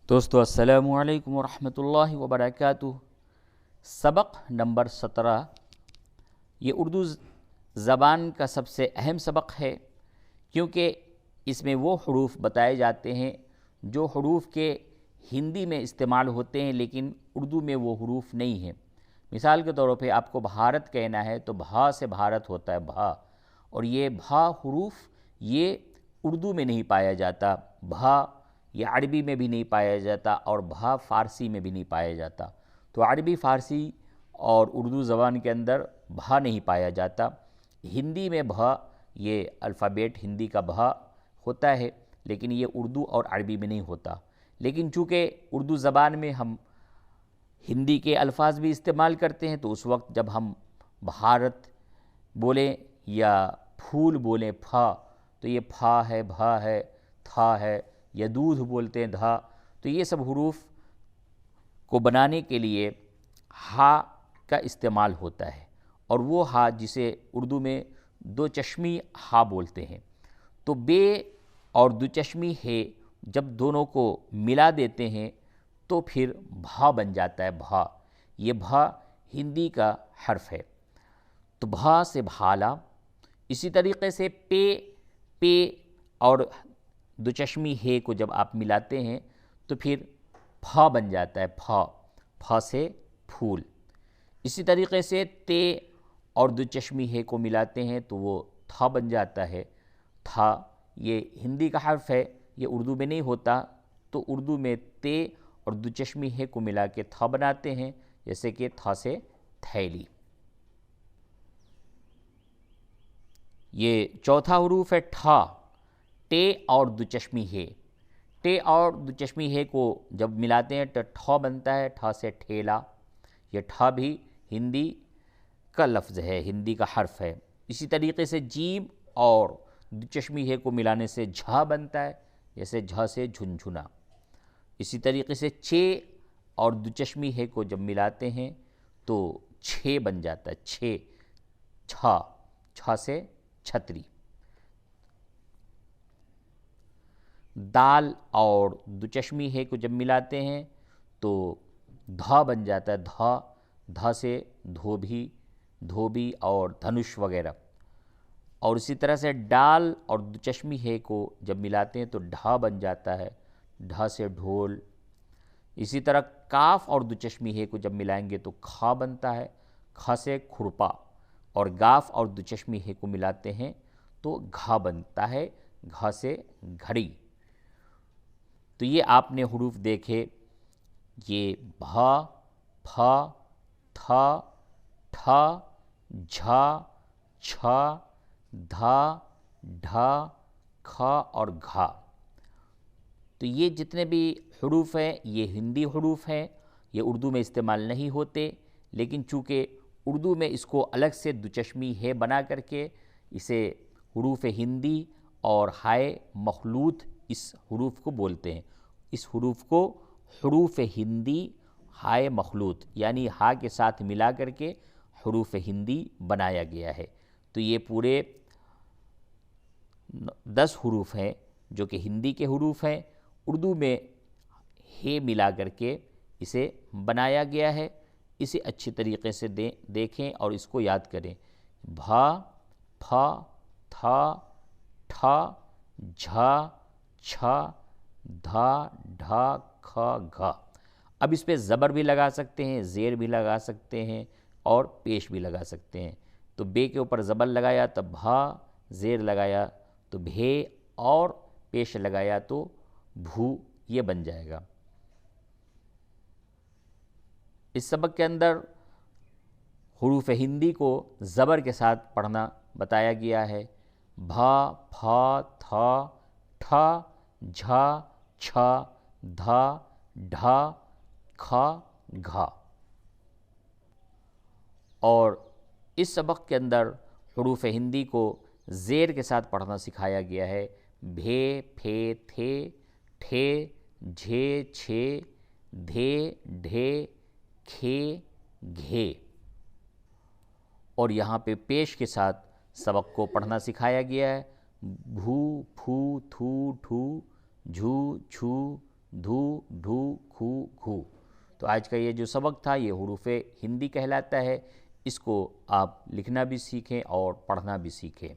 دوستو السلام علیکم ورحمۃ اللہ وبرکاتہ۔ سبق نمبر 17 یہ اردو زبان کا سب سے اہم سبق ہے، کیونکہ اس میں وہ حروف بتائے جاتے ہیں جو حروف کے ہندی میں استعمال ہوتے ہیں لیکن اردو میں وہ حروف نہیں ہیں۔ مثال کے طور پہ آپ کو بھارت کہنا ہے تو بھا سے بھارت ہوتا ہے بھا، اور یہ بھا حروف یہ اردو میں نہیں پایا جاتا، بھا یہ عربی میں بھی نہیں پایا جاتا اور بھا فارسی میں بھی نہیں پایا جاتا۔ تو عربی، فارسی اور اردو زبان کے اندر بھا نہیں پایا جاتا۔ ہندی میں بھا، یہ الفابیٹ ہندی کا بھا ہوتا ہے، لیکن یہ اردو اور عربی میں نہیں ہوتا۔ لیکن چونکہ اردو زبان میں ہم ہندی کے الفاظ بھی استعمال کرتے ہیں، تو اس وقت جب ہم بھارت بولیں یا پھول بولیں پھا، تو یہ پھا ہے، بھا ہے، تھا ہے، یا دودھ بولتے ہیں دھا، تو یہ سب حروف کو بنانے کے لیے ہا کا استعمال ہوتا ہے، اور وہ ہا جسے اردو میں دو چشمی ہا بولتے ہیں۔ تو بے اور دو چشمی ہے جب دونوں کو ملا دیتے ہیں تو پھر بھا بن جاتا ہے، بھا۔ یہ بھا ہندی کا حرف ہے، تو بھا سے بھالا۔ اسی طریقے سے پے اور دو چشمی ہے کو جب آپ ملاتے ہیں تو پھر پھا بن جاتا ہے، پھا سے پھول۔ اسی طریقے سے تے اور دو چشمی ہے کو ملاتے ہیں تو وہ تھا بن جاتا ہے، تھا۔ یہ ہندی کا حرف ہے، یہ اردو میں نہیں ہوتا، تو اردو میں تے اور دو چشمی ہے کو ملا کے تھا بناتے ہیں، جیسے کہ تھا سے تھیلی۔ یہ چوتھا حروف ہے ٹھا، ٹے اور دو چشمی ہے۔ ٹے اور دو چشمی ہے کو جب ملاتے ہیں تو ٹھا بنتا ہے، ٹھا سے ٹھیلا۔ یہ ٹھا بھی ہندی کا لفظ ہے، ہندی کا حرف ہے۔ اسی طریقے سے جیم اور دو چشمی ہے کو ملانے سے جھا بنتا ہے، جیسے جھا سے جھنجھنا۔ اسی طریقے سے چے اور دو چشمی ہے کو جب ملاتے ہیں تو چھے بن جاتا ہے، چھے، چھا سے چھتری۔ دال اور دو چشمی ہے کو جب ملاتے ہیں تو دھا بن جاتا ہے، دھا سے دھوبی اور دھنش وغیرہ۔ اور اسی طرح سے ڈال اور دو چشمی ہے کو جب ملاتے ہیں تو ڈھا بن جاتا ہے، ڈھا سے ڈھول۔ اسی طرح کاف اور دو چشمی ہے کو جب ملائیں گے تو کھا بنتا ہے، کھا سے کھرپا۔ اور گاف اور دو چشمی ہے کو ملاتے ہیں تو گھا بنتا ہے، گھا سے گھڑی۔ تو یہ آپ نے حروف دیکھے، یہ بھا، پھا، تھا، ٹھا، جھا، چھا، دھا، ڈھا، کھا اور گھا۔ تو یہ جتنے بھی حروف ہیں یہ ہندی حروف ہیں، یہ اردو میں استعمال نہیں ہوتے، لیکن چونکہ اردو میں اس کو الگ سے دو چشمی ہے بنا کر کے اسے حروف ہندی اور ہائے مخلوط اس حروف کو بولتے ہیں۔ اس حروف کو حروف ہندی ہائے مخلوط، یعنی ہا کے ساتھ ملا کر کے حروف ہندی بنایا گیا ہے۔ تو یہ پورے 10 حروف ہیں جو کہ ہندی کے حروف ہیں، اردو میں ہے ملا کر کے اسے بنایا گیا ہے۔ اسے اچھی طریقے سے دیکھیں اور اس کو یاد کریں۔ بھا، پھا، تھا، ٹھا، جھا، چھا، دھا، ڈھا، کھا، گھا۔ اب اس پہ زبر بھی لگا سکتے ہیں، زیر بھی لگا سکتے ہیں اور پیش بھی لگا سکتے ہیں۔ تو بے کے اوپر زبر لگایا تو بھا، زیر لگایا تو بھے اور پیش لگایا تو بھو، یہ بن جائے گا۔ اس سبق کے اندر حروف ہندی کو زبر کے ساتھ پڑھنا بتایا گیا ہے۔ بھا، پھا، تھا، ٹھا، جھا، چھا، دھا، ڈھا، کھا، گھا۔ اور اس سبق کے اندر حروف ہندی کو زیر کے ساتھ پڑھنا سکھایا گیا ہے۔ بھے، پھے، تھے، ٹھے، جھے، چھے، دھے، ڈھے، کھے، گھے۔ اور یہاں پہ پیش کے ساتھ سبق کو پڑھنا سکھایا گیا ہے۔ بھو، پھو، تھو، ٹھو، جھو، چھو، دھو ڈھو کھو گھو۔ تو آج کا یہ جو سبق تھا یہ حروف ہندی کہلاتا ہے، اس کو آپ لکھنا بھی سیکھیں اور پڑھنا بھی سیکھیں۔